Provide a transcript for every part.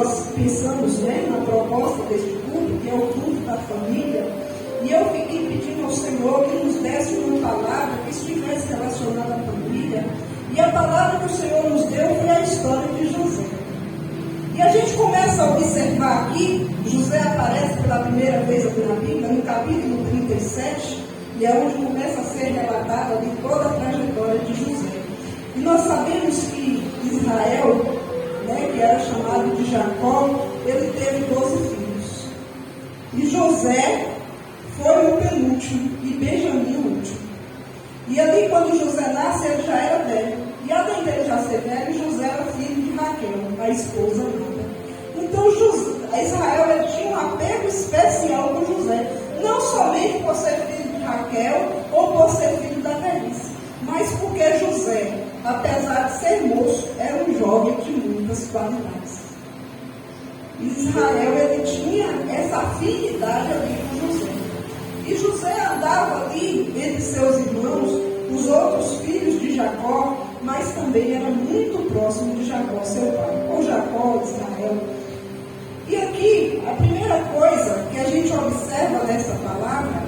nós pensamos, né, na proposta deste culto, que é o culto da família, e eu fiquei pedindo ao Senhor que nos desse uma palavra que estivesse relacionada à família, e a palavra que o Senhor nos deu foi a história de José. E a gente começa a observar aqui, José aparece pela primeira vez aqui na Bíblia, no capítulo 37, e é onde começa a ser relatada ali toda a trajetória de José. E nós sabemos que Israel, né, que era chamado de Jacó, ele teve 12 filhos. E José foi o penúltimo e Benjamim o último. E ali, quando José nasce, ele já era velho. E além dele já ser velho, José era filho de Raquel, a esposa amada. Então, Israel ele tinha um apego especial com José. Não somente por ser filho de Raquel ou por ser filho da velhice, mas porque José, apesar de ser moço, era um jovem de muitas qualidades. Israel ele tinha essa afinidade ali com José. E José andava ali entre seus irmãos, os outros filhos de Jacó, mas também era muito próximo de Jacó, seu pai, ou Jacó, Israel. E aqui, a primeira coisa que a gente observa nessa palavra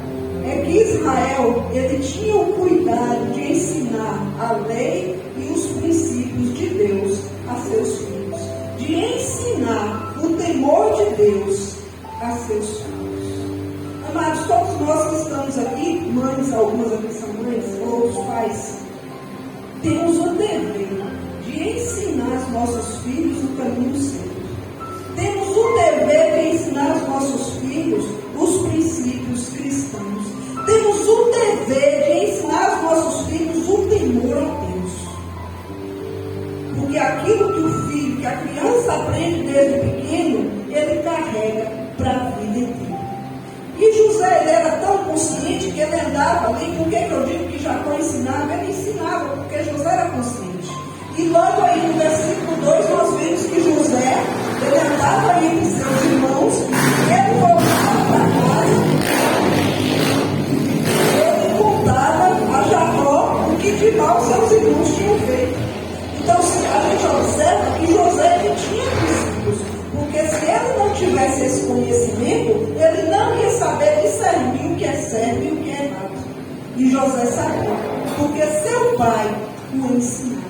é que Israel, ele tinha o cuidado de ensinar a lei e os princípios de Deus a seus filhos, de ensinar o temor de Deus a seus filhos. Amados, todos nós que estamos aqui, mães, algumas aqui são mães, outros pais, temos o dever de ensinar aos nossos filhos o caminho certo. Temos o dever de ensinar aos nossos filhos os princípios cristãos. Temos o dever de ensinar aos nossos filhos o temor a Deus. Porque aquilo que o filho, que a criança aprende desde pequeno, ele carrega para a vida inteira. E José, ele era tão consciente que ele andava ali. Por que eu digo que Jacó ensinava? Ele ensinava, porque José era consciente. E logo aí no versículo 2 nós vemos que José, ele andava ali com seus irmãos, e ele voltava para casa, ele contava a Jacó o que de mal seus irmãos tinham feito. Então a gente observa que José ele tinha princípios, porque se ele não tivesse esse conhecimento, ele não ia saber discernir o que é certo e o que é errado. E José sabia, porque seu pai o ensinava.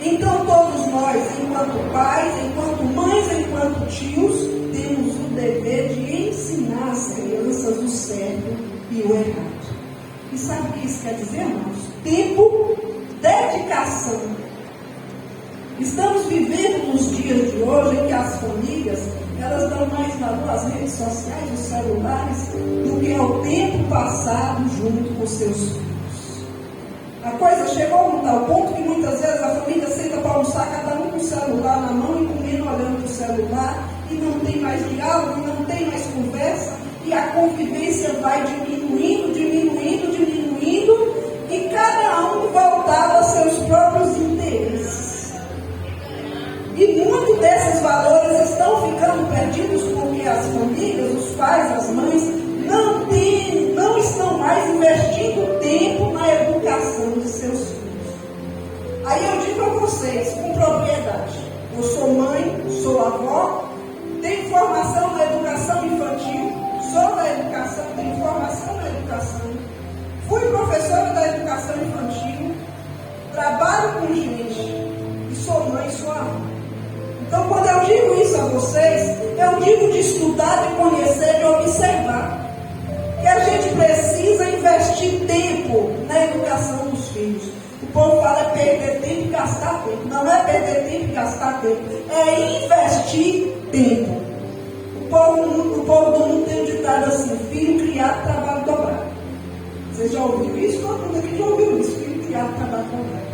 Então todos nós, enquanto pais, enquanto mães, enquanto tios, temos o dever de ensinar às crianças o certo e o errado. E sabe o que isso quer dizer, irmãos? Tempo, dedicação. Estamos vivendo nos dias de hoje em que as famílias, elas dão mais valor às redes sociais, aos celulares, do que ao tempo passado junto com seus filhos. A coisa chegou a um tal ponto que muitas vezes a família senta para almoçar, cada um com o celular na mão e comendo, olhando para o celular, e não tem mais diálogo, não tem mais conversa, e a convivência vai diminuindo, e cada um voltado a seus próprios interesses. E muitos desses valores estão ficando perdidos porque as famílias, os pais, as mães, não estão mais investindo tempo na educação de seus filhos. Aí eu digo a vocês, com propriedade, eu sou mãe, sou avó, tenho formação na educação infantil, sou da educação, tenho formação na educação, fui professora da educação infantil, trabalho com gente, e sou mãe, sou avó. Então, quando eu digo isso a vocês, eu digo de estudar, de conhecer, de observar. Que a gente precisa investir tempo na educação dos filhos. O povo fala é perder tempo e gastar tempo. Não é perder tempo e gastar tempo. É investir tempo. O povo do mundo tem um ditado assim: filho criado, trabalho dobrado. Vocês já ouviram isso? Todo mundo aqui já ouviu isso. Filho criado, trabalho dobrado.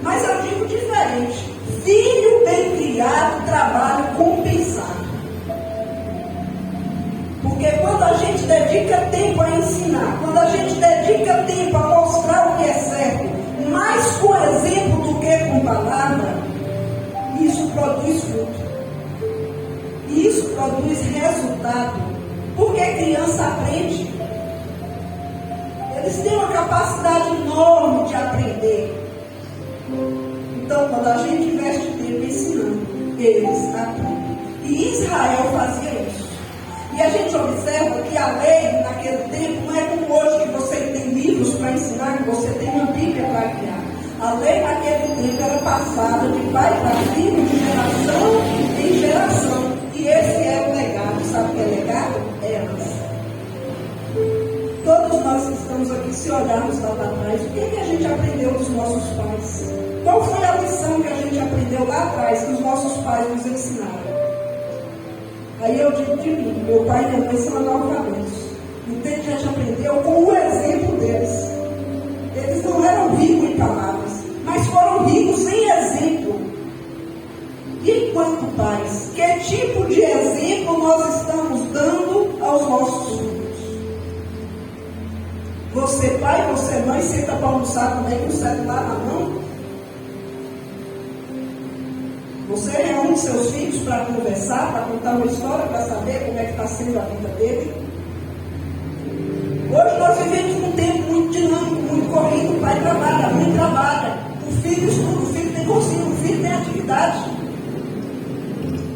Mas eu digo diferente. Filho bem criado, trabalho compensado. Porque quando a gente dedica tempo a ensinar, quando a gente dedica tempo a mostrar o que é certo, mais com exemplo do que com palavra, isso produz fruto. E isso produz resultado. Porque a criança aprende. Eles têm uma capacidade enorme de aprender. Então, quando a gente investe tempo ensinando, eles aprendem. E Israel fazia isso. E a gente observa que a lei naquele tempo não é como hoje, que você tem livros para ensinar, que você tem uma Bíblia para criar. A lei naquele tempo era passada de pai para filho, de geração em geração. E esse é o legado. Sabe o que é legado? É herança. Todos nós que estamos aqui, se olharmos lá para trás, o que é que a gente aprendeu dos nossos pais? Qual foi a lição que a gente aprendeu lá atrás, que os nossos pais nos ensinaram? Aí eu digo de mim, meu pai e minha mãe são analfabetos. Então a gente aprendeu com o exemplo deles. Eles não eram ricos em palavras, mas foram ricos em exemplo. E enquanto pais, que tipo de exemplo nós estamos dando aos nossos filhos? Você pai, você mãe, senta para almoçar também com o celular na mão? Você reúne seus filhos para conversar, para contar uma história, para saber como é que está sendo a vida dele? Hoje nós vivemos um tempo muito dinâmico, muito corrido. O pai trabalha, a mãe trabalha, o filho estuda, o filho tem cursinho, o filho tem atividade.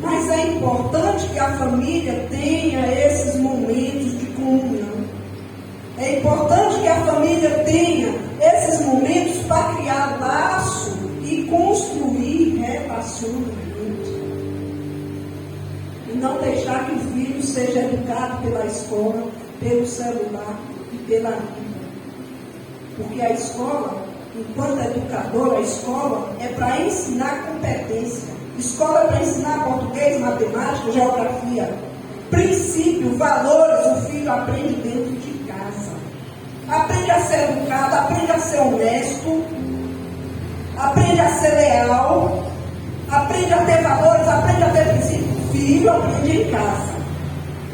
Mas é importante que a família tenha esses momentos de comunhão. É importante que a família tenha esses momentos para criar laço e construir relacionamento. E não deixar que o filho seja educado pela escola, pelo celular e pela vida. Porque a escola, enquanto educadora, a escola é para ensinar competência. Escola é para ensinar português, matemática, geografia. Princípio, valores, o filho aprende dentro de casa. Aprende a ser educado, aprende a ser honesto, aprende a ser leal, aprende a ter valores, aprende a ter princípios. O filho aprende em casa.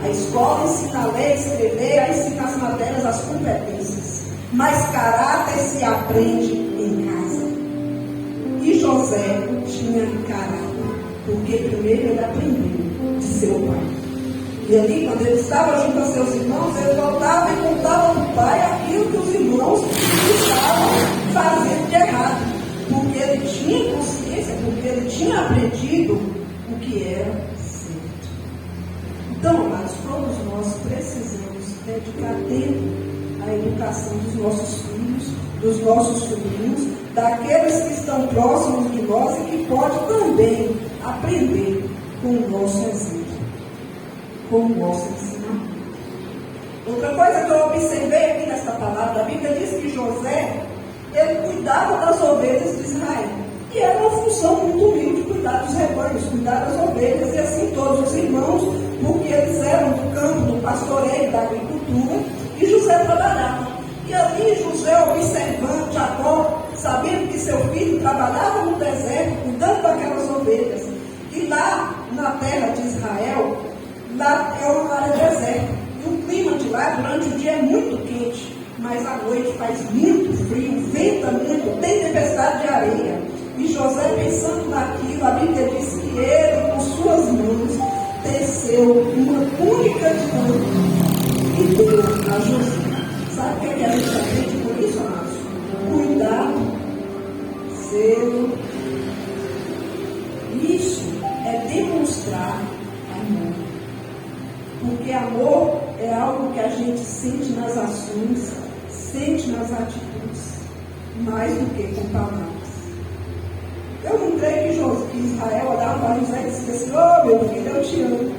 A escola ensina a ler, a escrever, ensina as matérias, as competências. Mas caráter se aprende em casa. E José tinha caráter, porque primeiro ele aprendeu de seu pai. E ali, quando ele estava junto a seus irmãos, ele voltava e contava para o pai aquilo que os irmãos estavam fazendo de errado. Porque ele tinha consciência, porque ele tinha aprendido o que era certo. Então, amados, todos nós precisamos dedicar tempo à educação dos nossos filhos, dos nossos sobrinhos, daqueles que estão próximos de nós e que pode também aprender com o nosso exemplo, com o nosso ensinamento. Outra coisa que eu observei aqui nesta palavra, a Bíblia diz que José, ele cuidava das ovelhas de Israel. E era uma função muito humilde, cuidar dos rebanhos, cuidar das ovelhas, e assim todos os irmãos, porque eles eram do campo, do pastoreio, da agricultura, e José trabalhava. E ali José, observando Jacó, sabendo que seu filho trabalhava no deserto, cuidando daquelas ovelhas. E lá, na terra de Israel, lá é uma área deserta. E o clima de lá, durante o dia, é muito quente, mas à noite faz muito frio, venta muito, tem tempestade de areia. E José, pensando naquilo, a Bíblia diz que ele, com suas mãos, teceu uma túnica de pano e deu a José. Sabe o que a gente aprende por isso, amados? Cuidado, zelo. Isso é demonstrar amor. Porque amor é algo que a gente sente nas ações, sente nas atitudes, mais do que com palavras. Eu não creio que Israel olhava para José e dizia assim: "Oh, meu filho, eu te amo."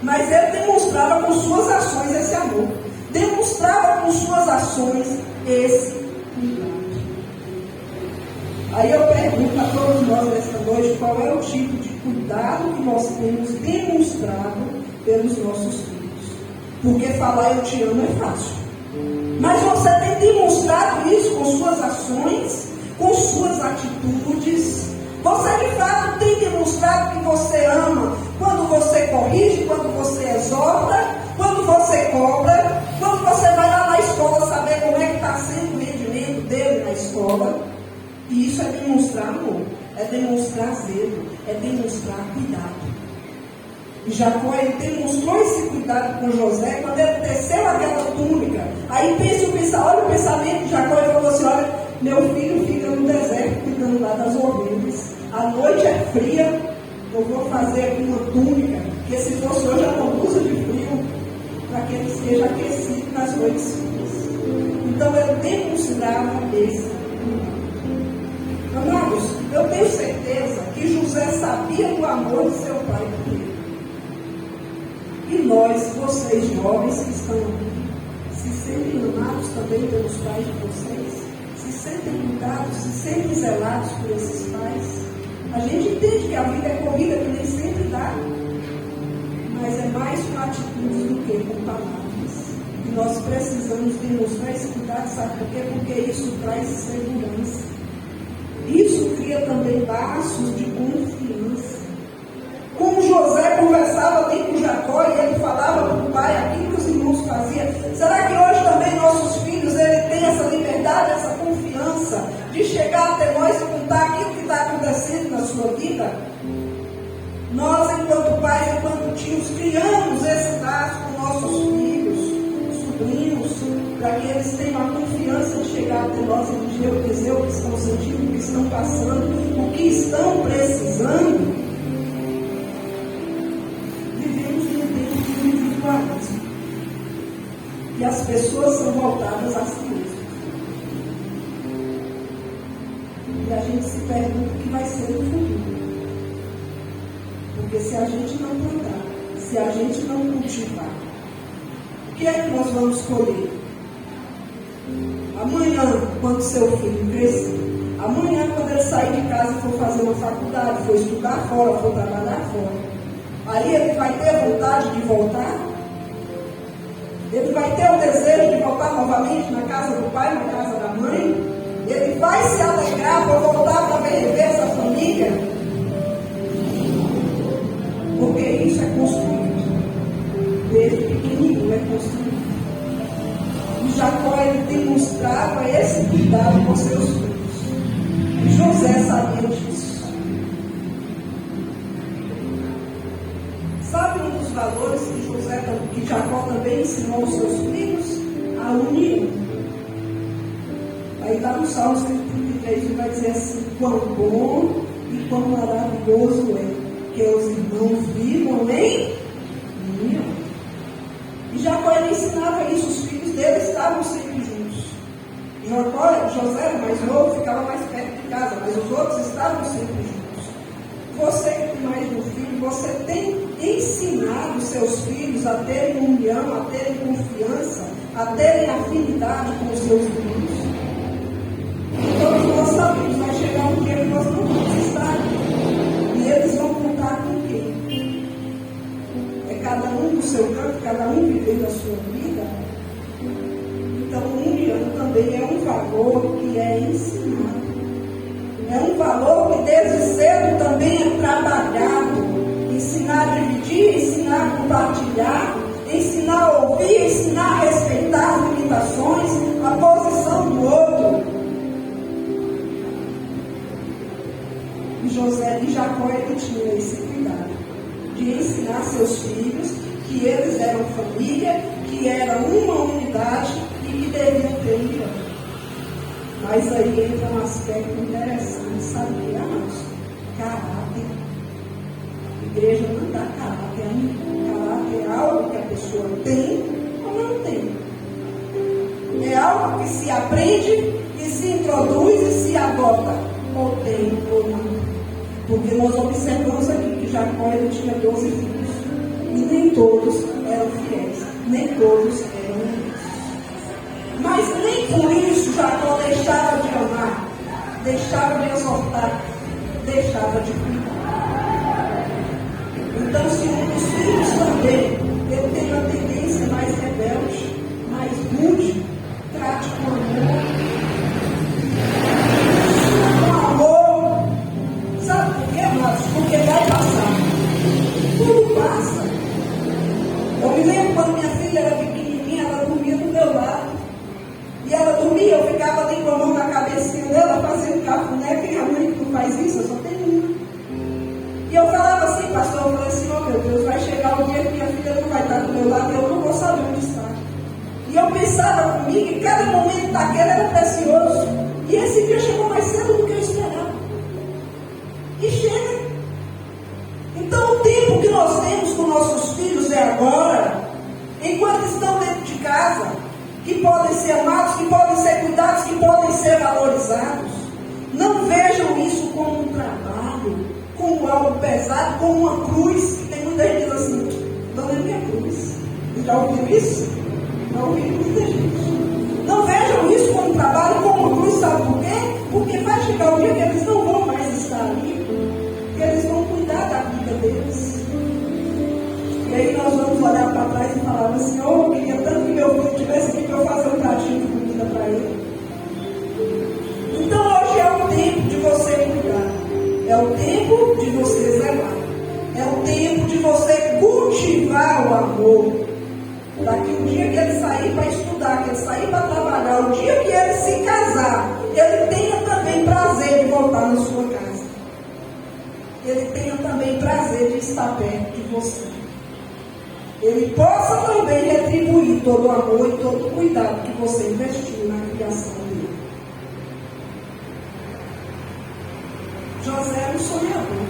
Mas ele demonstrava com suas ações esse amor. Demonstrava com suas ações esse cuidado. Aí eu pergunto a todos nós nesta noite, qual é o tipo de cuidado que nós temos demonstrado pelos nossos filhos? Porque falar eu te amo é fácil. Mas você tem demonstrado isso com suas ações, com suas atitudes? Você de fato tem demonstrado que você ama quando você corrige, quando você exorta, quando você cobra, quando você vai lá na escola saber como é que está sendo o rendimento dele na escola? E isso é demonstrar amor, é demonstrar zelo, é demonstrar cuidado. E Jacó, ele demonstrou esse cuidado com José quando ele teceu aquela túnica. Aí olha o pensamento de Jacó, ele falou assim: "Olha, meu filho fica no deserto cuidando lá das ovelhas. A noite é fria, eu vou fazer aqui uma túnica Porque se fosse hoje, é uma blusa de frio, para que ele esteja aquecido nas noites frias. Então, eu demonstrava esse. Amados, eu tenho certeza que José sabia do amor de seu pai por ele. E nós, vocês jovens que estão aqui, se sentem amados também pelos pais de vocês, se sentem cuidados, se sentem zelados por esses pais. A gente entende que a vida é corrida, que nem sempre dá, mas é mais com atitudes do que com palavras. E nós precisamos demonstrar esse cuidado, sabe por quê? Porque isso traz segurança. Isso cria também laços de confiança. Como José conversava bem com Jacó e ele falava para o pai aquilo que os irmãos faziam, será que hoje também nossos filhos ele tem essa liberdade, essa confiança de chegar até nós e contar aquilo que está acontecendo na sua vida? Nós, enquanto pais, enquanto tios, criamos esse laço com nossos filhos, sobrinhos, para que eles tenham a confiança de chegar até nós e dizer o que estão sentindo, o que estão passando, o que estão precisando. Vivemos num tempo de individualismo. E as pessoas são voltadas a si mesmas. E a gente se pergunta o que vai ser no futuro. Porque se a gente não plantar, se a gente não cultivar, o que é que nós vamos colher? Amanhã, quando seu filho crescer, amanhã, quando ele sair de casa e for fazer uma faculdade, for estudar fora, for trabalhar fora, aí ele vai ter vontade de voltar? Ele vai ter o desejo de voltar novamente na casa do pai, na casa da mãe? Ele vai se alegrar por voltar para rever essa família? Porque isso é construído. Desde pequenininho é construído. E Jacó, ele demonstrava esse cuidado com seus filhos. E José sabia disso. Sabe um dos valores que Jacó também ensinou aos seus filhos? A união. Aí está no Salmo 133, ele vai dizer assim: quão bom e quão maravilhoso é que os irmãos vivam em união. E Jacó, ele ensinava isso, os filhos dele estavam sempre juntos. José era mais novo, ficava mais perto de casa, mas os outros estavam sempre juntos. Você que tem mais de um filho, você tem ensinado seus filhos a terem união, a terem confiança, a terem afinidade com os seus filhos. Todos nós sabemos, vai chegar um dia que nós não vamos estar. E eles vão contar com quem? É cada um do seu canto, cada um vivendo a sua vida. Então, união também é um valor que é ensinado. É um valor que desde cedo também é trabalhado. Ensinar a dividir, ensinar a compartilhar, ensinar a ouvir, ensinar a respeitar as limitações, a posição do outro. José e Jacó, ele tinha esse cuidado de ensinar seus filhos que eles eram família, que era uma unidade e que deviam ter união. Mas aí entra um aspecto interessante, sabe o que é, amados? Caráter. A igreja não dá caráter a ninguém. Caráter é algo que a pessoa tem ou não tem. É algo que se aprende e se introduz e se adota, ou tem ou não. Porque nós observamos aqui que Jacó, ele tinha 12 filhos. E nem todos eram fiéis. Nem todos eram honestos. Mas nem por isso Jacó deixava de amar, deixava de exortar, deixava de cuidar. Então, se um dos filhos também ele tem uma tendência mais rebelde, mais rude, trate com amor. Sabe por quê, amados? Porque vai passar. Tudo passa. Eu me lembro quando minha filha era pequenininha, ela dormia do meu lado. E ela dormia, eu ficava ali com a mão na cabecinha dela, fazendo cafuné. Quem é a mãe que não faz isso? Eu só tenho uma. E eu falava assim, pastor, eu falei assim: oh meu Deus, vai chegar o dia que minha filha não vai estar do meu lado e eu não vou saber onde está. E eu pensava comigo que cada momento daquele era precioso. E esse dia chegou mais cedo do que eu esperava. E chega. Então o tempo que nós temos com nossos podem ser cuidados, que podem ser valorizados. Não vejam isso como um trabalho, como algo pesado, como uma cruz. Tem muita gente que diz assim, não é minha cruz. Já ouviram isso? Não ouviram muita gente. Não vejam isso como um trabalho, como uma cruz, sabe por quê? Porque vai chegar o dia que eles não vão mais estar ali, que eles vão cuidar da vida deles. E aí nós vamos olhar para trás e falar assim, eu queria tanto que meu filho estivesse aqui para eu fazer um pratinho de comida para ele. Então hoje é o tempo de você cuidar, é o tempo de você zelar, é o tempo de você cultivar o amor, para que o dia que ele sair para estudar, que ele sair para trabalhar, o dia que ele se casar, ele tenha também prazer de voltar na sua casa, ele tenha também prazer de estar perto de você, ele possa também retribuir todo o amor e todo o cuidado que você investiu na criação dele. José era um sonhador.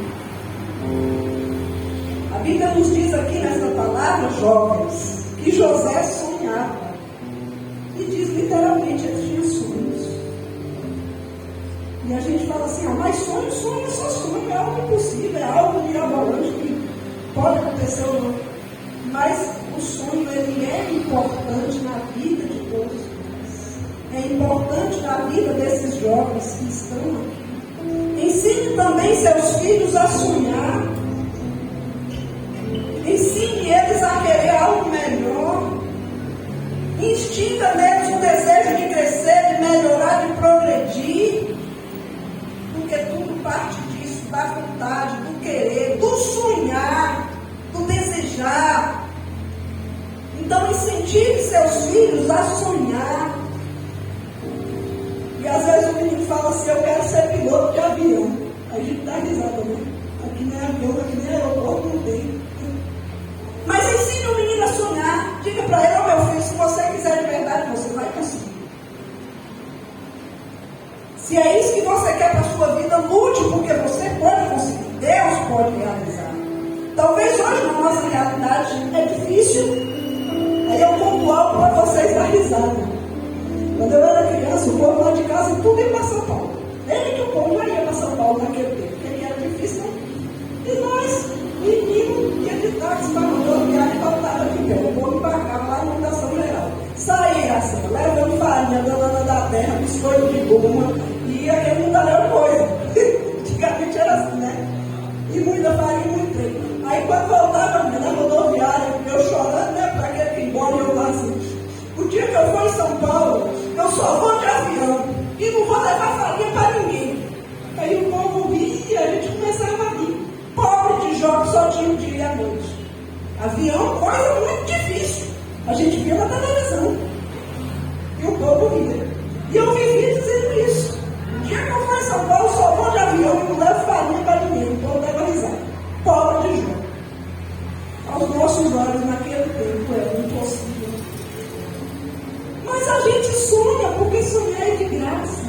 A Bíblia nos diz aqui nesta palavra, jovens, que José sonhava. E diz literalmente, ele tinha sonhos. E a gente fala assim, mas sonho é só sonho, é algo impossível, é algo mirabolante que pode acontecer ou não. Mas o sonho, ele é importante na vida de todos nós. É importante na vida desses jovens que estão aqui. Ensine também seus filhos a sonhar. Ensine eles a querer algo melhor. Instiga neles o desejo de crescer, de melhorar, de progredir. Porque tudo parte disso, da vontade, do querer, do sonhar, do desejar. Então incentive seus filhos a sonhar. E às vezes o menino fala assim, eu quero ser piloto de avião. Aí a gente dá risada, né? Aqui não é avião, aqui nem aeroporto, não tem. Mas ensine o menino a sonhar. Diga para ele, meu filho, se você quiser de verdade, você vai conseguir. Se é isso que você quer para a sua vida, lute, porque você pode conseguir. Deus pode realizar. Talvez hoje na nossa realidade é difícil. Aí eu conto algo para vocês dar risada. Quando eu era criança, o povo lá de casa tudo ia para São Paulo. Nem que o povo não ia para São Paulo naquele tempo, porque era difícil, né? E nós, meninos, ia de táxi para o rodoviário e voltava de pé. O povo embarcava lá na Fundação Geral. Saía assim, levando farinha, banana da terra, biscoito de goma, e aquele mundo era coisa. Antigamente era assim, né? E muita farinha, muito treino. Aí quando voltava na rodoviária, eu chorando, né? Para aquele que embora, eu lá assim. O dia que eu for em São Paulo, eu só vou de avião e não vou levar farinha para ninguém. Aí o povo ria e a gente começava a rir. Pobre de jovem só tinha o dia e a noite. Avião, coisa muito difícil. A gente via na televisão. E o povo ria. E eu vivia dizendo isso. O dia que eu for em São Paulo, só vou de avião e não levo farinha para ninguém. O povo dava risada. Pobre de jovem. Aos nossos olhos naquele tempo era impossível. Mas a gente sonha, porque sonhar é de graça.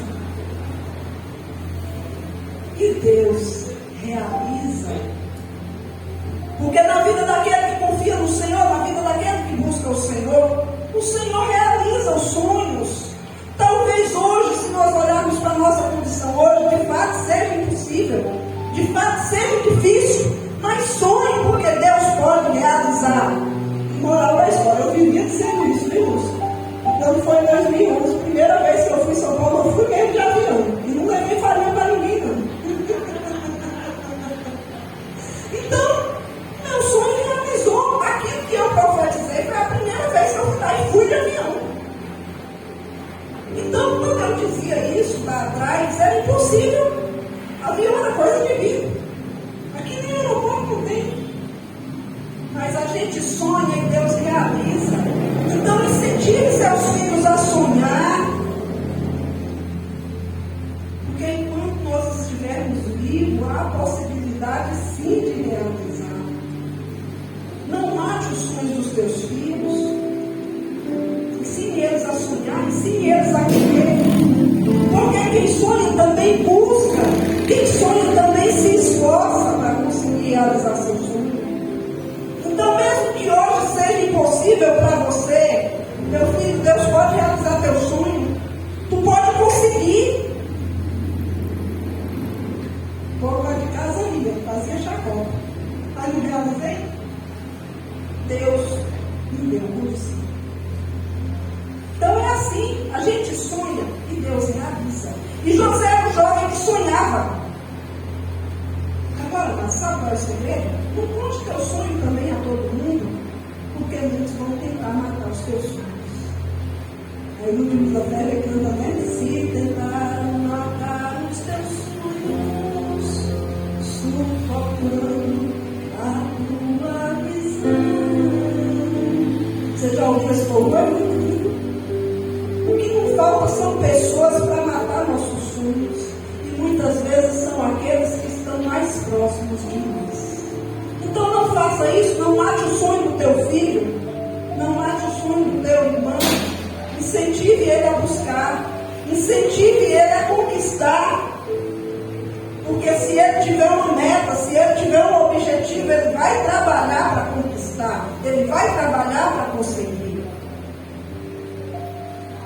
E Deus realiza. Porque na vida daquele que confia no Senhor, na vida daquele que busca o Senhor realiza os sonhos. Talvez hoje, se nós olharmos para a nossa condição hoje, de fato seja impossível, de fato seja difícil, mas sonhe, porque Deus pode realizar. Moral da história, eu vivia dizendo isso, viu, Lúcio? Quando foi em 2011, primeira vez que eu fui em São Paulo, eu fui mesmo de avião. E não levei farinha para ninguém, não. Então, meu sonho realizou. Aquilo que eu profetizei foi a primeira vez que eu fui lá e fui de avião. Então, quando eu dizia isso lá atrás, era impossível. Avião era coisa de vida. Aqui nem aeroporto não tem. Mas a gente sonha e Deus realiza. Então incentive seus filhos a sonhar. Porque enquanto nós estivermos vivos, há a possibilidade sim de realizar. Não mate os sonhos dos teus filhos. Ensine eles a sonhar, ensine eles a querer. Porque quem sonha também busca. Quem sonha também se esforça para conseguir realizar seu sonho. Então, mesmo que hoje seja impossível para você, meu filho, Deus pode realizar teu sonho. realizei? Deus me deu condição. Então é assim, a gente sonha e Deus realiza. E José era um jovem que sonhava. Agora, mas sabe qual é o segredo? Não conte teu sonho também a todo mundo, porque muitos vão tentar matar os teus sonhos. Aí no livro da velha canta, né? Se tentaram matar os teus sonhos, sufocando a tua visão. Você já ouviu esse povo? O que não falta são pessoas para matar nossos sonhos. E muitas vezes são aqueles que estão mais próximos de nós. Então não faça isso, não mate o sonho do teu filho, não mate o sonho do teu irmão. Incentive ele a buscar, incentive ele a conquistar. Porque se ele tiver uma meta, se ele tiver um objetivo, ele vai trabalhar para conquistar, ele vai trabalhar para conseguir.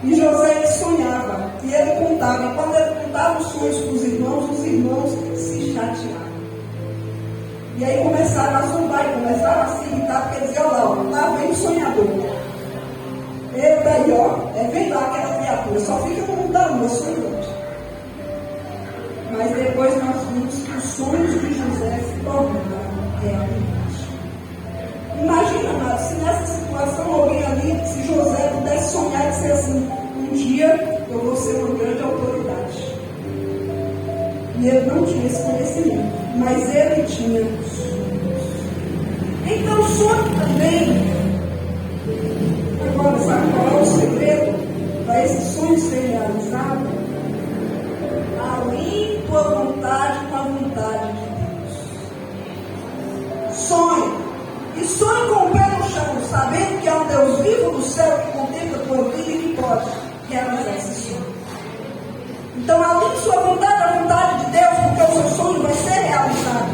E José ele sonhava, e ele contava, e quando ele contava os sonhos para os irmãos se chateavam. E aí começaram a zombar, e começaram a se irritar, porque diziam, olha lá vem o sonhador. Ele daí, vem lá aquela criatura, só fica contando os sonhos. Mas depois nós vimos que os sonhos de José se tornaram realidade. Imagina, amado, se nessa situação alguém ali, se José pudesse sonhar e dizer assim, um dia eu vou ser uma grande autoridade. E ele não tinha esse conhecimento, mas ele tinha os sonhos. Então o sonho também, agora sabe qual é o segredo para esse sonho ser realizado? Alinhe tua vontade com a vontade de Deus. Sonhe. E sonhe com o pé no chão, sabendo que há um Deus vivo no céu que contempla a tua vida e que pode realizar esse sonho. Então, alinhe sua vontade à vontade de Deus, porque o seu sonho vai ser realizado.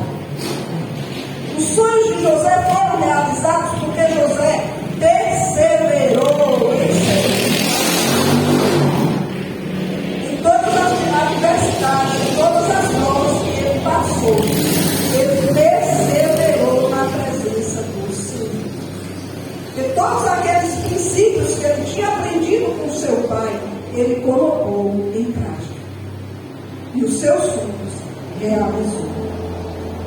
Os sonhos de José foram realizados porque José perseverou em todas as adversidades, em todas as provas que ele passou. Ele perseverou na presença do Senhor. Porque todos aqueles princípios que ele tinha aprendido com seu pai, ele colocou em prática. E os seus sonhos realizou.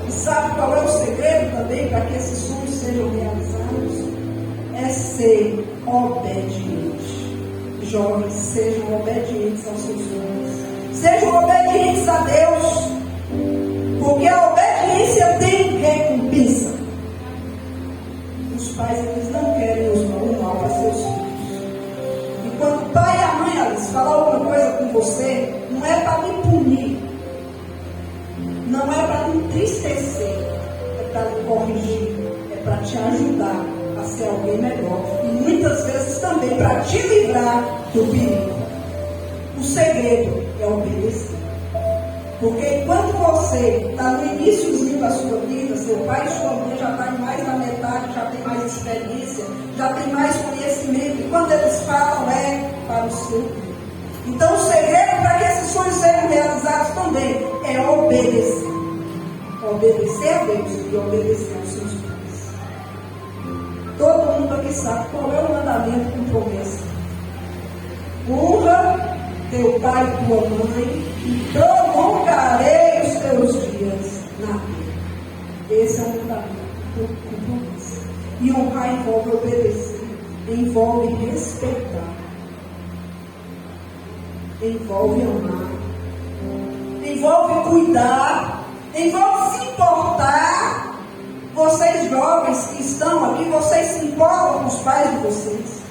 E sabe qual é o segredo também para que esses sonhos sejam realizados? É ser obediente. Jovens, sejam obedientes aos seus sonhos. Sejam obedientes a Deus. Porque a obediência tem recompensa. Os pais, eles não querem o mal para seus filhos. E quando o pai e a mãe, eles falam alguma coisa com você, não é para lhe punir. Não é para lhe entristecer. É para lhe corrigir. É para te ajudar a ser alguém melhor. E muitas vezes também para te livrar do perigo. O segredo é obedecer. Porque quando você está no iníciozinho da sua vida, seu pai e sua mãe já estão mais da metade, já tem mais experiência, já tem mais conhecimento. E quando eles falam, é para o seu bem. Então o segredo para que esses sonhos sejam realizados também é obedecer. Obedecer a Deus e obedecer aos seus pais. Todo mundo aqui sabe qual é o mandamento com promessa. Honra teu pai e tua mãe, e prolongarei os teus dias na terra. Esse é o mandamento com promessa. E honrar envolve obedecer, envolve respeitar, envolve amar, envolve cuidar, envolve se importar. Vocês jovens que estão aqui, vocês se importam com os pais de vocês.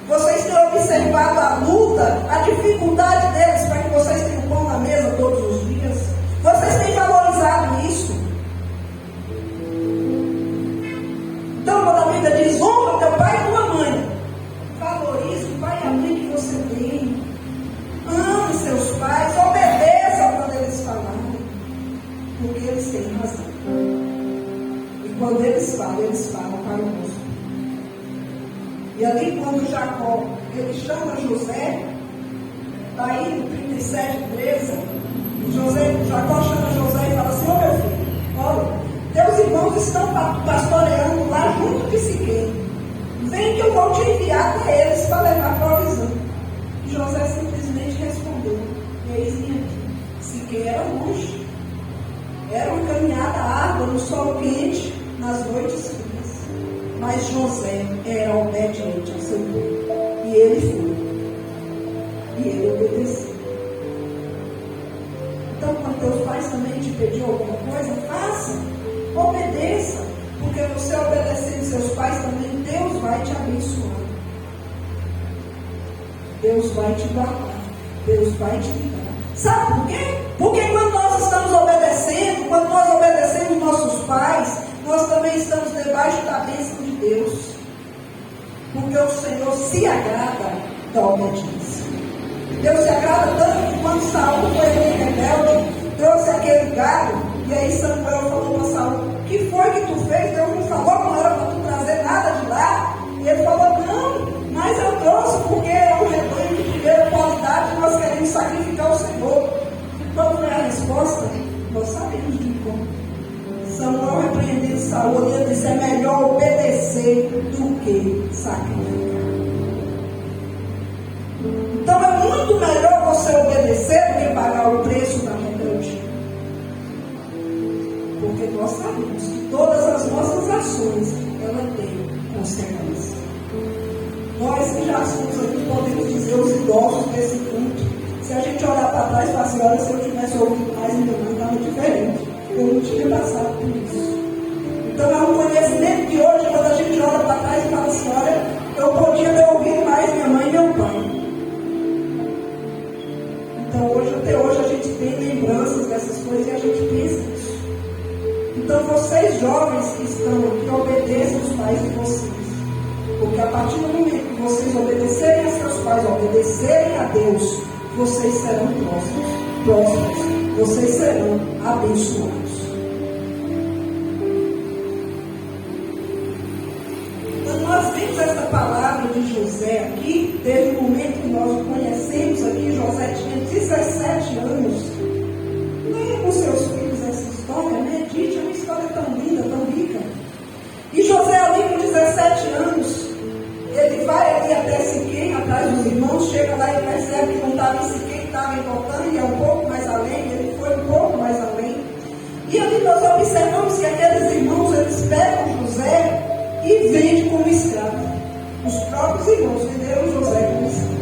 Vocês têm observado a luta, a dificuldade deles para que vocês tenham pão na mesa todos os dias. Vocês têm valorizado isso. Então, quando a Bíblia diz, honra teu pai e tua mãe, valorize o pai e a mãe que você tem. Ame seus pais, obedeça quando eles falarem, porque eles têm razão. E quando eles falam para o nosso. E ali quando Jacó, ele chama José, está aí no 37, 13, Jacó chama José e fala assim, ô meu filho, olha, teus irmãos estão pastoreando vou te enviar até eles para levar provisão. E José simplesmente respondeu: eis-me aqui. Siquém era longe. Era uma caminhada árdua no sol quente, nas noites frias. Mas José era obediente ao seu pai. E ele foi. E ele obedeceu. Então, quando teus pais também te pediram alguma coisa, faça. Obedeça. Porque você obedecendo seus pais também, Deus vai te abençoar. Deus vai te guardar. Deus vai te livrar. Sabe por quê? Porque quando nós estamos obedecendo, quando nós obedecemos nossos pais, nós também estamos debaixo da bênção de Deus. Porque o Senhor se agrada da obediência. Deus se agrada tanto que quando Saul foi ali rebelde, trouxe aquele gado, e aí Samuel falou para Saul: o que foi que tu fez? Deus não falou, não era para tu trazer nada de lá. E ele falou: não, mas eu trouxe porque é um rebanho de primeira qualidade e nós queremos sacrificar o Senhor. Qual foi a resposta? Nós sabemos de como. Samuel repreendendo Saul, ele disse: é melhor obedecer do que sacrificar. Então é muito melhor você obedecer do que pagar o preço da rebeldia. Porque nós sabemos que todas as nossas ações, elas têm consequências. Nós que já somos aqui, podemos dizer os idosos desse culto. Se a gente olhar para trás e falar assim: olha, se eu tivesse ouvido mais, minha mãe estava diferente. Eu não tinha passado por isso. Então é um conhecimento que hoje, quando a gente olha para trás e fala assim: olha, eu podia ter ouvido mais minha mãe e meu pai. Então hoje, até hoje, a gente tem lembranças dessas coisas e a gente pensa nisso. Então vocês jovens que estão aqui, obedeçam os pais de vocês. Porque a partir do momento que vocês obedecerem a seus pais, obedecerem a Deus, vocês serão prósperos, vocês serão abençoados. Quando nós vemos essa palavra de José aqui, desde o momento que nós o conhecemos aqui, José tinha 17 anos. Leia com seus filhos essa história, medite, é uma história tão linda, tão rica. E José ali com 17 anos, ele vai ali até Siquém, atrás dos irmãos, chega lá e percebe que não estava em Siquém, estava em Dotã, e é um pouco mais além, ele foi um pouco mais além. E ali nós observamos que aqueles irmãos, eles pegam José e vendem como escravo. Os próprios irmãos venderam José como escravo.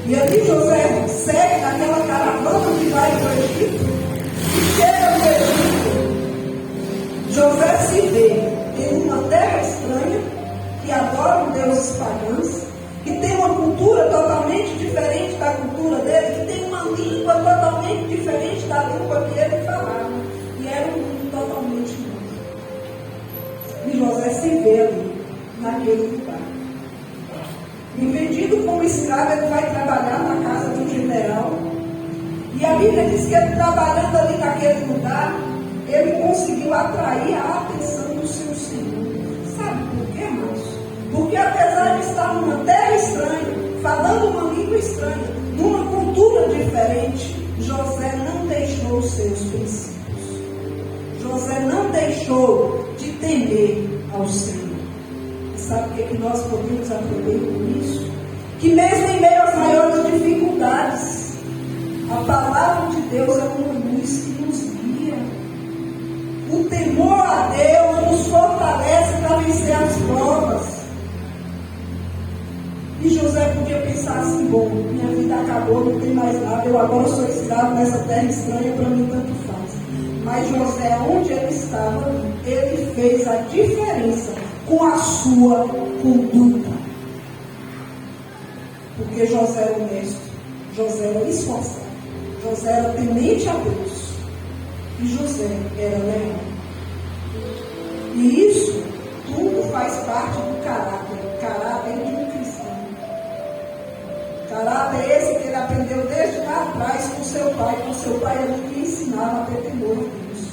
E ali José segue naquela caravana que vai para o Egito, e chega no Egito. José se vê em uma terra estranha, que adoram deuses pagãos, que tem uma cultura totalmente diferente da cultura dele, que tem uma língua totalmente diferente da língua que ele falava. E era um mundo totalmente novo. E José se vê ali, naquele lugar. E vendido como escravo, ele vai trabalhar na casa de um general. E a Bíblia diz que ele, trabalhando ali naquele lugar, ele conseguiu atrair a atenção do seu Senhor. Sabe por quê, irmãos? Porque apesar de estar numa terra estranha, falando uma língua estranha, numa cultura diferente, José não deixou os seus princípios. José não deixou de temer ao Senhor. E sabe o que nós podemos aprender com isso? Que mesmo em meio às maiores dificuldades, a palavra de Deus é uma luz que nos guia. O temor a Deus nos fortalece para vencer as provas. E José podia pensar assim: bom, minha vida acabou, não tem mais nada, eu agora sou escravo nessa terra estranha, para mim tanto faz. Mas José, onde ele estava, ele fez a diferença com a sua conduta. Porque José era honesto, José era esforçado, José era temente a Deus, e José era leal. E isso tudo faz parte do caráter de um cristão. Caráter esse que ele aprendeu desde lá atrás com seu pai. Com seu pai ele lhe ensinava a ter temor a Deus.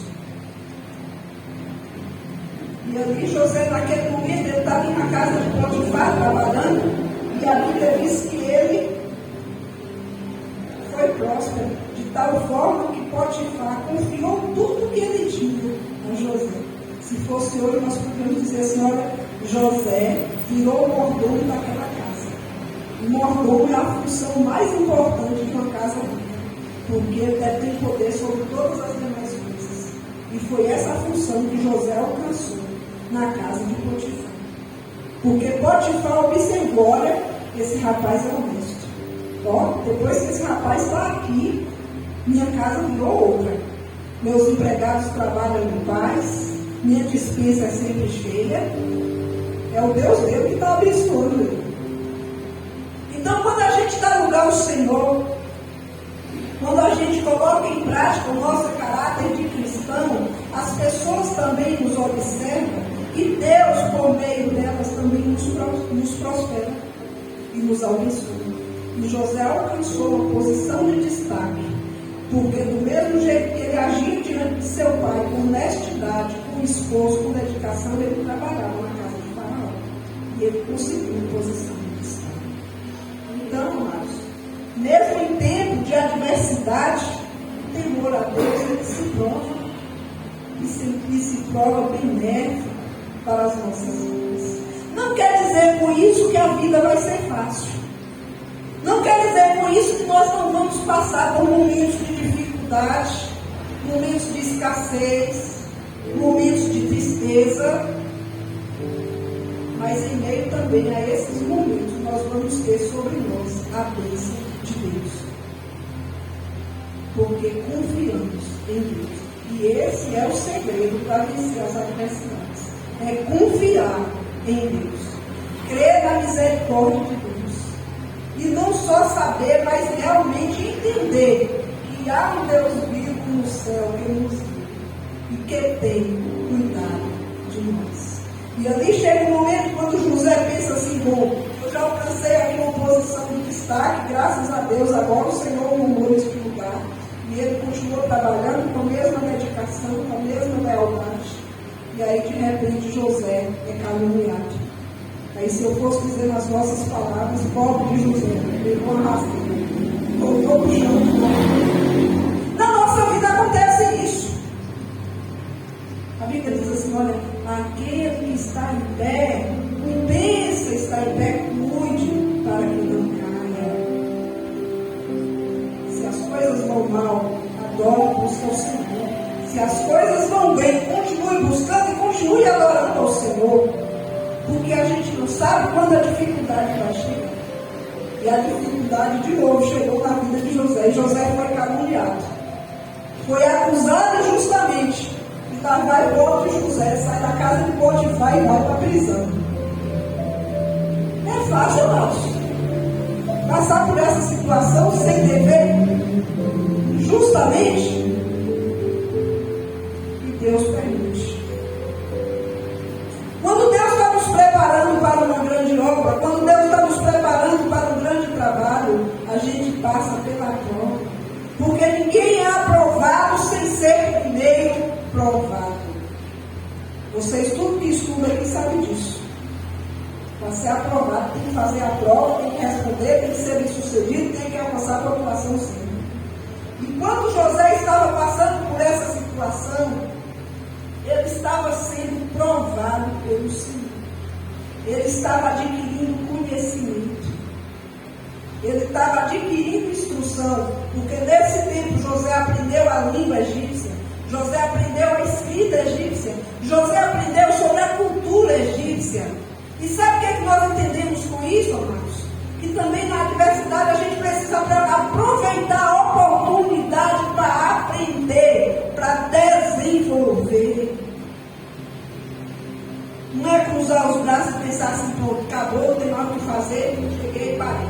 E ali José, naquele momento, ele estava na casa de Potifar trabalhando. E a Bíblia diz que ele foi próspero, de tal forma que Potifar confiou tudo que ele tinha a José. Se fosse hoje, nós poderíamos dizer assim: olha, José virou o mordomo daquela casa. O mordomo é a função mais importante de uma casa rica, porque ele deve ter poder sobre todas as demais coisas. E foi essa função que José alcançou na casa de Potifar. Porque Potifar observou: olha, esse rapaz é honesto. Ó, depois que esse rapaz está aqui, minha casa virou outra. Meus empregados trabalham em paz, minha despesa é sempre cheia. É o Deus dele que está abençoando ele. Então, quando a gente dá lugar ao Senhor, quando a gente coloca em prática o nosso caráter de cristão, as pessoas também nos observam e Deus, por meio delas, também nos prospera e nos abençoa. E José alcançou uma posição de destaque, porque do mesmo jeito que ele agia diante de seu pai, com honestidade, com esforço, com dedicação, ele trabalhava na casa de Faraó. E ele conseguiu uma posição de destaque. Então, amados, mesmo em tempo de adversidade, o temor a Deus, ele se prova e se prova benéfico para as nossas vidas. Não quer dizer com isso que a vida vai ser fácil. Não quer dizer com isso que nós não vamos passar por momentos de dificuldade, momentos de escassez, momentos de tristeza. Mas em meio também a esses momentos, nós vamos ter sobre nós a bênção de Deus. Porque confiamos em Deus. E esse é o segredo para vencer as adversidades. É confiar em Deus. Crer na misericórdia de Deus. E não só saber, mas realmente entender que há um Deus vivo no céu que nos vê e que tem cuidado de nós. E ali chega um momento quando José pensa assim: bom, eu já alcancei aqui uma posição de destaque, graças a Deus, agora o Senhor honrou neste lugar. E ele continuou trabalhando com a mesma dedicação, com a mesma lealdade. E aí, de repente, José é caluniado. Aí, se eu fosse dizer nas nossas palavras, pobre de José, pegou a rasteira, voltou para o chão. Na nossa vida acontece isso. A Bíblia diz assim: olha, aquele que está em pé, quem pensa estar em pé, cuide para que não caia. Se as coisas vão mal, adore, busque ao Senhor. Se as coisas vão bem, continue buscando e continue adorando ao Senhor. Porque a gente não sabe quando a dificuldade vai chegar. E a dificuldade de novo chegou na vida de José. E José foi caluniado. Foi acusado injustamente. E lá vai o outro José, sai da casa de Potifar e vai para a prisão. É fácil, não. Passar por essa situação sem dever, justamente, e Deus permite. Quando Deus está nos preparando para uma grande obra, quando Deus está nos preparando para um grande trabalho, a gente passa pela prova. Porque ninguém é aprovado sem ser primeiro provado. Vocês, tudo que estudam aqui, sabem disso. Para ser aprovado, tem que fazer a prova, tem que responder, tem que ser bem sucedido, tem que alcançar a aprovação sempre. E quando José estava passando por essa situação, ele estava sendo provado pelo Senhor. Ele estava adquirindo conhecimento. Ele estava adquirindo instrução. Porque nesse tempo José aprendeu a língua egípcia. José aprendeu a escrita egípcia. José aprendeu sobre a cultura egípcia. E sabe o que é que nós entendemos com isso, amados? Que também na adversidade a gente precisa aproveitar a oportunidade para aprender, para desenvolver. Não é cruzar os braços e pensar assim: pronto, acabou, não tem mais o que fazer, cheguei e parei.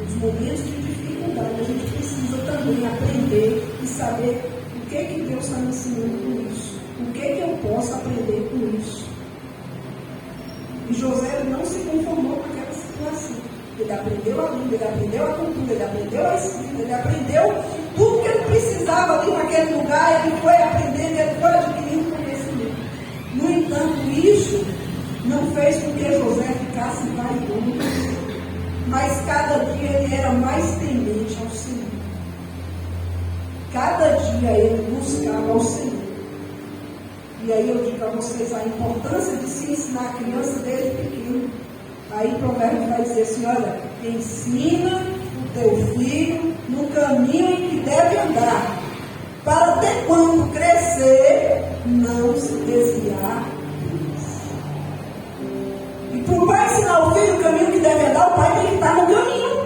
Nos momentos de dificuldade a gente precisa também aprender e saber o que é que Deus está me ensinando com isso. O que é que eu posso aprender com isso. E José não se conformou com aquela situação. Ele aprendeu a língua, ele aprendeu a cultura, ele aprendeu a escrita, ele aprendeu tudo que ele precisava ali naquele lugar. Ele foi aprendendo, ele foi adquirindo conhecimento. No entanto, isso não fez com que José ficasse vaidoso, mas cada dia ele era mais temente ao Senhor. Cada dia ele buscava ao Senhor. E aí eu digo a vocês a importância de se ensinar a criança desde pequeno. Aí o provérbio vai dizer assim, olha, ensina o teu filho no caminho em que deve andar, para até quando crescer, não se desviar deles. E para o pai ensinar o filho o caminho que deve andar, o pai tem que estar no caminho.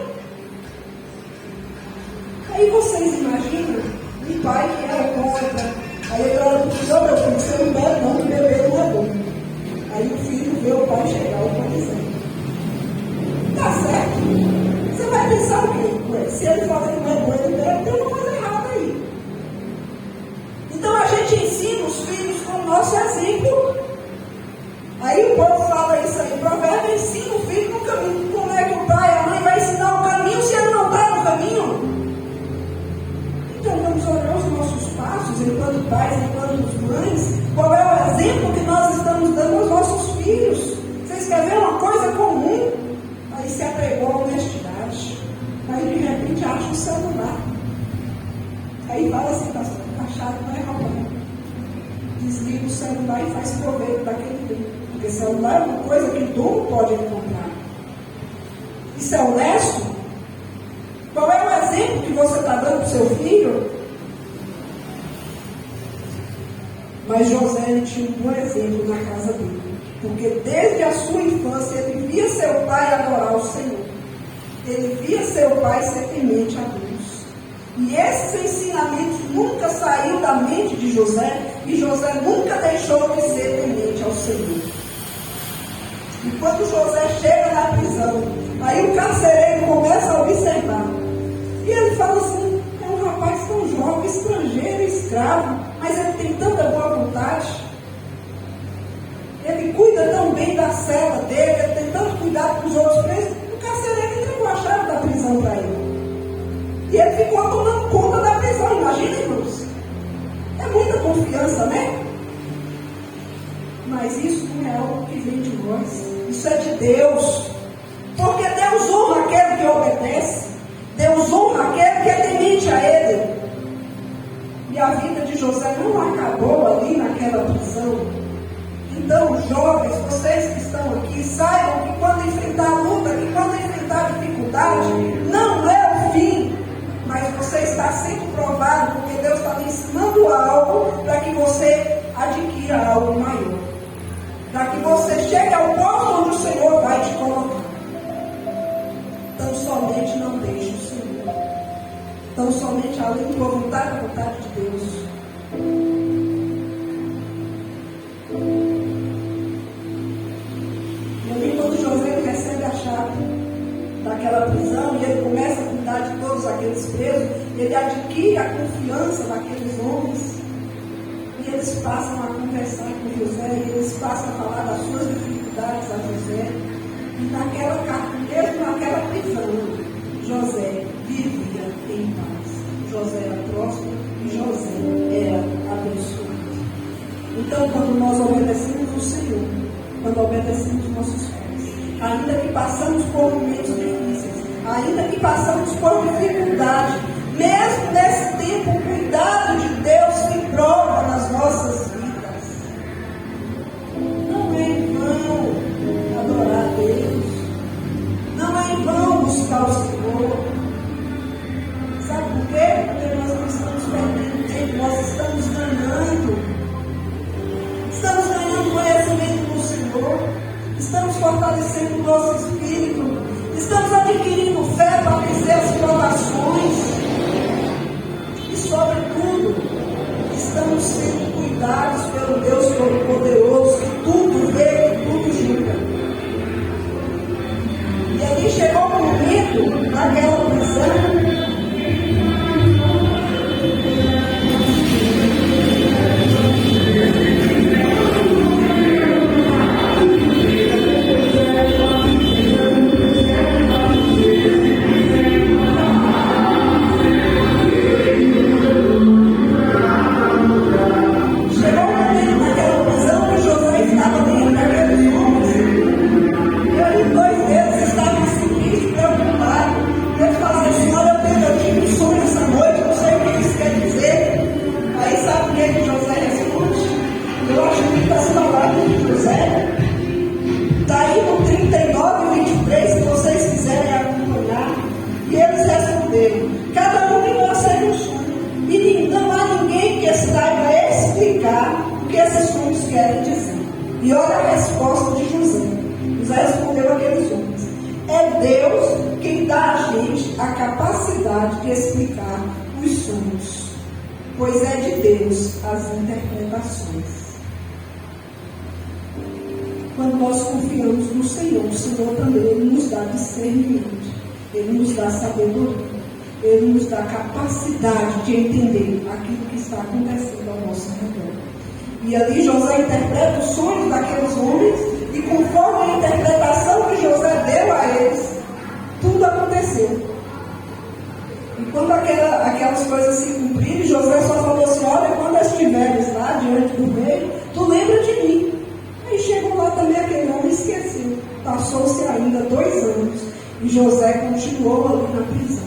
Aí vocês imaginam um pai que era contra. Aí ele olha para o filho, meu filho, você não bebe não, que beber não é bom. Aí o filho vê o pai chegar, o pai dizendo, tá certo. Você vai pensar o quê? Se ele fala que não é bom, ele bebe, tem uma coisa errada aí. Então a gente ensina os filhos com o nosso exemplo. Aí o povo fala isso aí, o provérbio ensina o filho no caminho. Como é que o pai e a mãe vai ensinar o caminho se ele não está no caminho? Então vamos olhar os nossos passos, enquanto pais, enquanto mães, qual é o exemplo que nós estamos dando aos nossos filhos. Vocês querem ver uma coisa comum? Aí se apregou a honestidade. Aí de repente acha o celular. Aí fala assim, pastor, achado não é roubar. Desliga o celular e faz proveito daquele bem. Porque celular é uma coisa que o dono pode encontrar. Isso é honesto? Qual é o exemplo que você está dando para o seu filho? Mas José ele tinha um bom exemplo na casa dele. Porque desde a sua infância ele via seu pai adorar o Senhor. Ele via seu pai ser temente a Deus. E esses ensinamentos nunca saíram da mente de José. E José nunca deixou de ser temente ao Senhor. E quando José chega na prisão, aí o carcereiro começa a observar. E ele fala assim, é um rapaz tão jovem, estrangeiro, escravo, mas ele tem tanta boa vontade. Ele cuida tão bem da cela dele, ele tem tanto cuidado com os outros presos. O carcereiro entregou a chave da prisão para ele. E ele ficou tomando conta da prisão, imagina, irmãos. É muita confiança, né? Mas isso não é algo que vem de nós. Isso é de Deus. Porque Deus honra aquele que obedece. Deus honra aquele que é temente a Ele. E a vida de José não acabou ali naquela prisão. Então, jovens, vocês que estão aqui, saibam que quando enfrentar a luta, que quando enfrentar a dificuldade, não é o fim. Mas você está sendo provado, porque Deus está lhe ensinando algo para que você adquira algo maior. Para que você chegue ao posto onde o Senhor vai te colocar. Tão somente não deixe o Senhor. Tão somente além da vontade de Deus. E ali quando José recebe a chave daquela prisão e ele começa a cuidar de todos aqueles presos, ele adquire a confiança daqueles homens. E eles passam a conversar com José, e eles passam a falar das suas dificuldades a José. E naquela casa, mesmo naquela prisão, José vivia em paz. José era próspero e José era abençoado. Então, quando nós obedecemos o Senhor, quando obedecemos nossos pais, ainda que passamos por momentos difíceis, ainda que passamos por dificuldade, mesmo nesse tempo, o cuidado de Deus se prova nas nossas vidas. Não é em vão adorar a Deus. Não é em vão buscar o Senhor. Sabe por quê? Porque nós não estamos perdendo tempo, nós estamos ganhando. Estamos ganhando conhecimento do Senhor. Estamos fortalecendo o nosso espírito. Estamos adquirindo fé para vencer as provações. E, sobretudo, estamos sendo cuidados pelo Deus Todo-Poderoso, que tudo vê, que tudo julga. E ali chegou o momento, naquela prisão, chegou o momento naquela as palavras de José. Está aí no 39, 23, se vocês quiserem acompanhar. E eles responderam: cada um de nós tem um sonho, e não há ninguém que saiba explicar o que esses sonhos querem dizer. E olha a resposta de José. José respondeu àqueles homens: é Deus quem dá a gente a capacidade de explicar os sonhos, pois é de Deus as interpretações. Quando nós confiamos no Senhor, o Senhor também Ele nos dá discernimento, Ele nos dá sabedoria, Ele nos dá capacidade de entender aquilo que está acontecendo ao nosso redor. E ali José interpreta os sonhos daqueles homens, e conforme a interpretação que José deu a eles, tudo aconteceu. E quando aquelas coisas se cumpriram, José só falou assim: olha, quando estiveres lá diante do rei, tu lembra de mim. Aí chegou lá também aquele homem e esqueceu. Passou-se ainda 2 anos, e José continuou ali na prisão,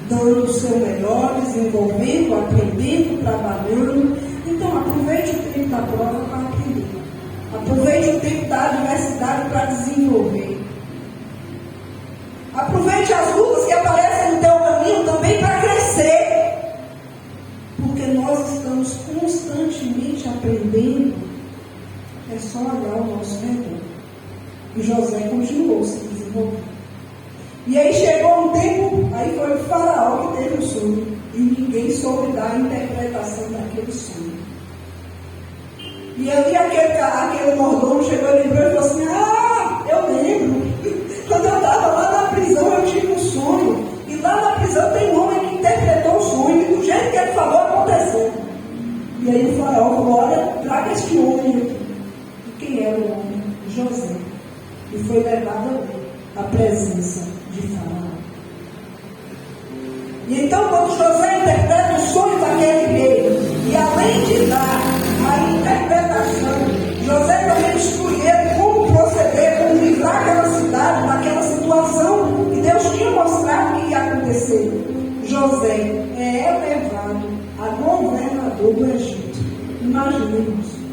dando o seu melhor, desenvolvendo, aprendendo, trabalhando. Então aproveite o tempo da prova para aprender. Aproveite o tempo da adversidade para desenvolver. Aproveite as lutas que aparecem no teu caminho também para crescer. Porque nós estamos constantemente aprendendo. É só olhar ao nosso redor. E José continuou se desenvolvendo. E aí chegou um tempo, aí foi o faraó que teve o sonho. E ninguém soube dar a interpretação daquele sonho. E ali aquele mordomo chegou e lembrou e falou assim: ah, eu lembro. Quando eu estava lá na prisão, eu tive um sonho. E lá na prisão tem um homem que interpretou o sonho. E do jeito que ele falou, aconteceu. E aí o faraó falou: olha, traga este homem aqui. E quem era o homem? José. E foi levado à presença de Faraó. E então, quando José interpreta o sonho daquele rei, e além de dar a interpretação, José também instrui ele como proceder, como livrar aquela cidade daquela situação que Deus tinha mostrado que ia acontecer. José é elevado a governador do Egito. Imaginemos.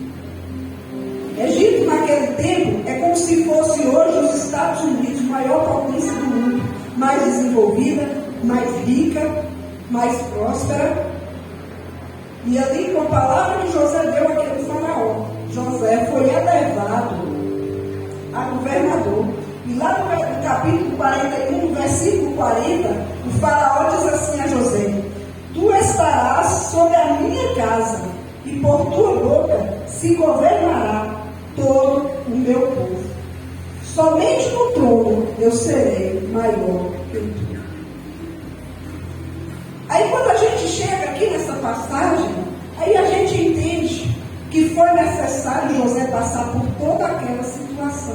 Egito naquele tempo é como se fosse hoje os Estados Unidos, maior potência do mundo, mais desenvolvida, mais rica, mais próspera. E ali, com a palavra que José deu àquele faraó, José foi elevado a governador. E lá no capítulo 41, no versículo 40, o faraó diz assim a José: tu estarás sobre a minha casa, e por tua boca se governará todo o meu povo. Somente no trono eu serei maior que tu. Aí quando a gente chega aqui nessa passagem, aí a gente entende que foi necessário José passar por toda aquela situação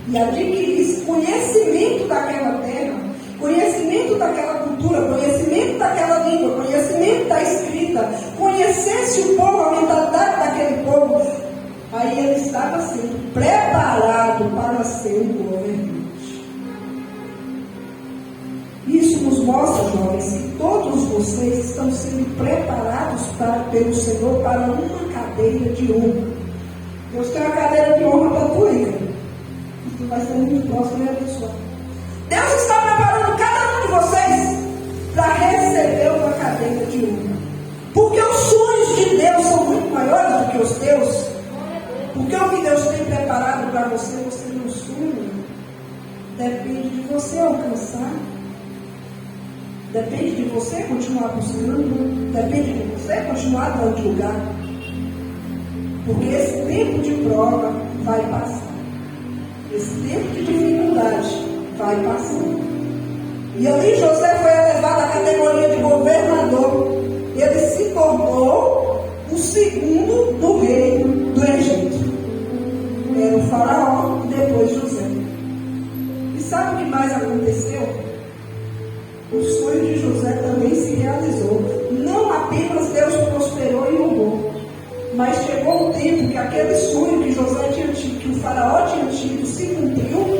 e adquirir conhecimento daquela terra, conhecimento daquela cultura, conhecimento daquela língua, conhecimento da escrita, conhecesse o povo, a mentalidade daquele povo. Aí ele estava sendo preparado para ser um governante. Isso nos mostra, jovens, que todos vocês estão sendo preparados pelo Senhor para uma cadeira de honra. Deus tem uma cadeira de honra para tu, Igor. Tu vai ser muito próximo e abençoado. Deus está preparando cada um de vocês para receber uma cadeira de honra. Porque os sonhos de Deus são muito maiores do que os teus. Porque o que Deus tem preparado para você, você não sonha. Depende de você alcançar. Depende de você continuar buscando. Depende de você continuar dando lugar. Porque esse tempo de prova vai passar. Esse tempo de dificuldade vai passar. E ali José foi elevado à categoria de governador. Ele se tornou o segundo do reino do Egito. Era o faraó e depois José. E sabe o que mais aconteceu? O sonho de José também se realizou. Não apenas Deus prosperou e honrou, mas chegou um tempo que aquele sonho que José tinha tido, que o faraó tinha tido, se cumpriu.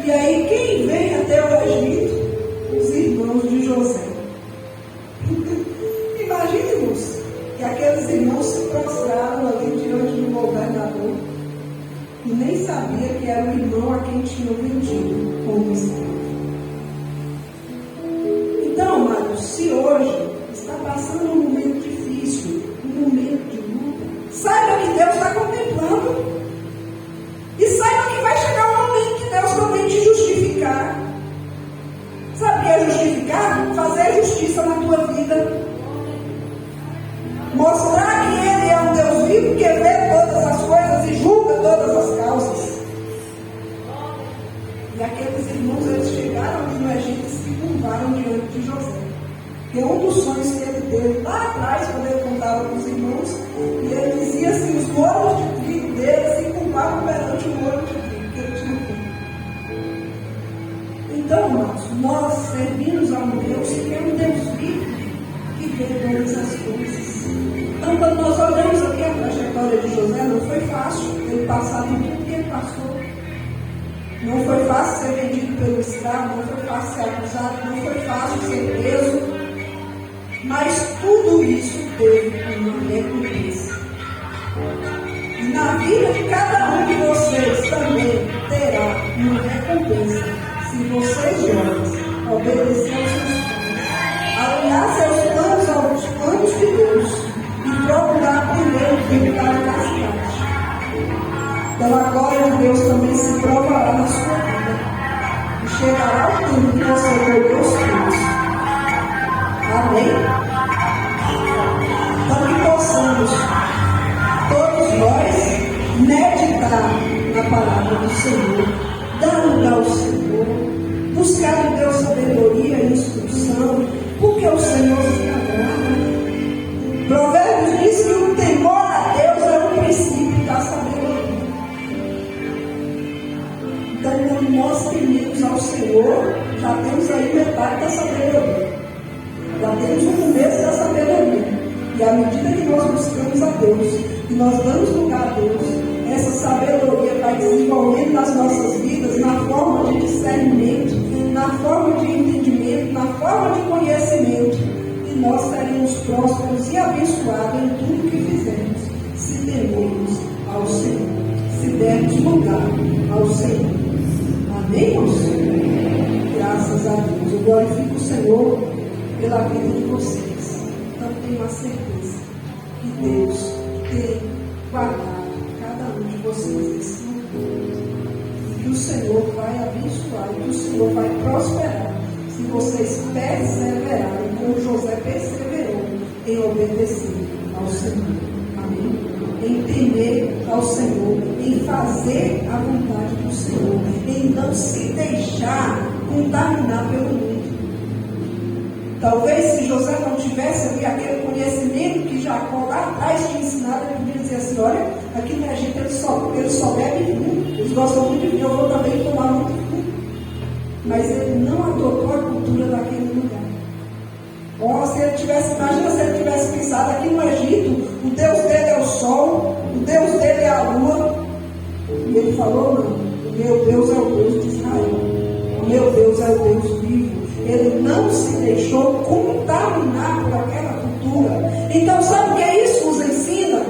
E aí quem vem até o Egito? Os irmãos de José. Imagine-nos que aqueles irmãos se prostraram ali diante do governador e nem sabia que era o irmão a quem tinha vendido como escravo. Então, amados, se hoje está passando um momento difícil, um momento de luta, saiba que Deus está contemplando. E saiba que vai chegar um momento que Deus também te justificar. Sabe o que é justificar? Fazer justiça na tua vida. Mostrar que Ele é um Deus vivo que vê todas as coisas e julga todas as causas. E aqueles irmãos, eles chegaram ali no Egito e se curvaram diante de José. Porque um dos sonhos que ele teve lá atrás, quando ele contava com os irmãos, e ele dizia assim, os molos de trigo dele se curvavam perante o molo de trigo que ele tinha feito. Então, amados, nós servimos a um Deus que é um Deus vivo, que vê todas as coisas. Então, quando nós olhamos aqui a trajetória de José, não foi fácil ele passar por tudo que ele passou. Não foi fácil ser vendido pelo escravo, não foi fácil ser acusado, não foi fácil ser preso. Mas tudo isso teve uma recompensa. E na vida de cada um de vocês também terá uma recompensa. Se vocês, jovens, obedecerem aos seus pais, alinhar seus planos aos planos de Deus e procurar aprender o que está na cidade. Então a glória de Deus também se provará na sua vida. E chegará o tempo que você colheu os frutos. Amém? Então que possamos, todos nós, meditar na palavra do Senhor, dar lugar ao Senhor, buscar em Deus sabedoria e instrução, porque o Senhor se agrada. Provérbios diz que o temor a Deus é o princípio da sabedoria. Então, quando nós tememos ao Senhor, já temos aí metade da sabedoria. Já temos o começo da sabedoria. E à medida que nós buscamos a Deus, que nós damos lugar a Deus, essa sabedoria vai desenvolvendo nas nossas vidas, na forma de discernimento, na forma de entendimento, na forma de conhecimento. E nós seremos prósperos e abençoados em tudo que fizermos, se temermos ao Senhor, se dermos lugar ao Senhor. Amém, irmãos? Graças a Deus. Eu glorifico o Senhor pela vida de vocês. Então tenho a certeza que Deus tem guardado cada um de vocês nesse momento. E que o Senhor vai abençoar, e que o Senhor vai prosperar, se vocês perseverarem, como José perseverou em obedecer ao Senhor. Amém? Em temer ao Senhor, em fazer a vontade do Senhor, em não se deixar contaminar pelo mundo. Talvez se José não tivesse ali aquele conhecimento que Jacó lá atrás tinha ensinado, ele podia dizer assim, olha, aqui no Egito eles só bebem vinho, eles gostam muito de vinho, eu vou também tomar muito vinho. Mas ele não adotou a cultura daquele lugar. Se ele tivesse, imagina se ele tivesse pensado, aqui no Egito, o Deus dele é o sol, o Deus dele é a lua. E ele falou, não, o meu Deus é o Deus de Israel, o meu Deus é o Deus vivo. Ele não se deixou contaminar por aquela cultura. Então, sabe o que é isso? Nos ensina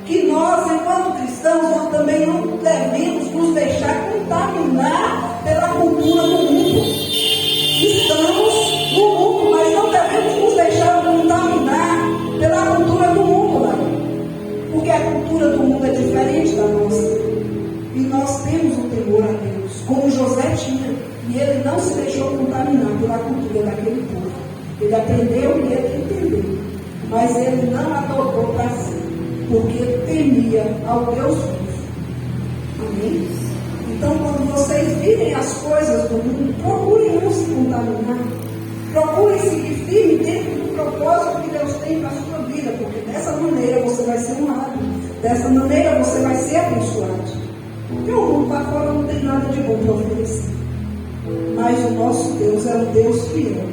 que nós, enquanto cristãos, nós também não devemos nos deixar contaminar pela cultura do mundo. Estamos no mundo, mas não devemos nos deixar contaminar pela cultura do mundo, né? Porque a cultura do mundo é diferente da nossa. E nós temos o temor a Deus, como José tinha. E ele não se deixou contaminar pela cultura daquele povo. Ele aprendeu e ele entendeu. Mas ele não adotou para si, porque ele temia ao Deus vivo. Amém? Então, quando vocês virem as coisas do mundo, procurem não se contaminar. Procurem seguir firme dentro do propósito que Deus tem para a sua vida, porque dessa maneira você vai ser honrado. Dessa maneira você vai ser abençoado. Porque o mundo para fora não tem nada de bom para oferecer. Mas o nosso Deus é um Deus fiel,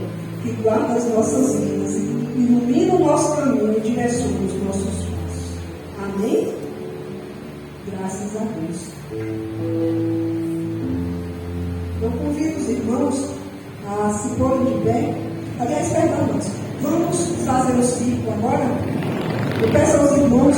que guarda as nossas vidas, ilumina o nosso caminho e direciona os nossos passos. Amém? Graças a Deus. Eu convido os irmãos a se porem de pé. Aliás, perdão, vamos fazer o círculo agora. Eu peço aos irmãos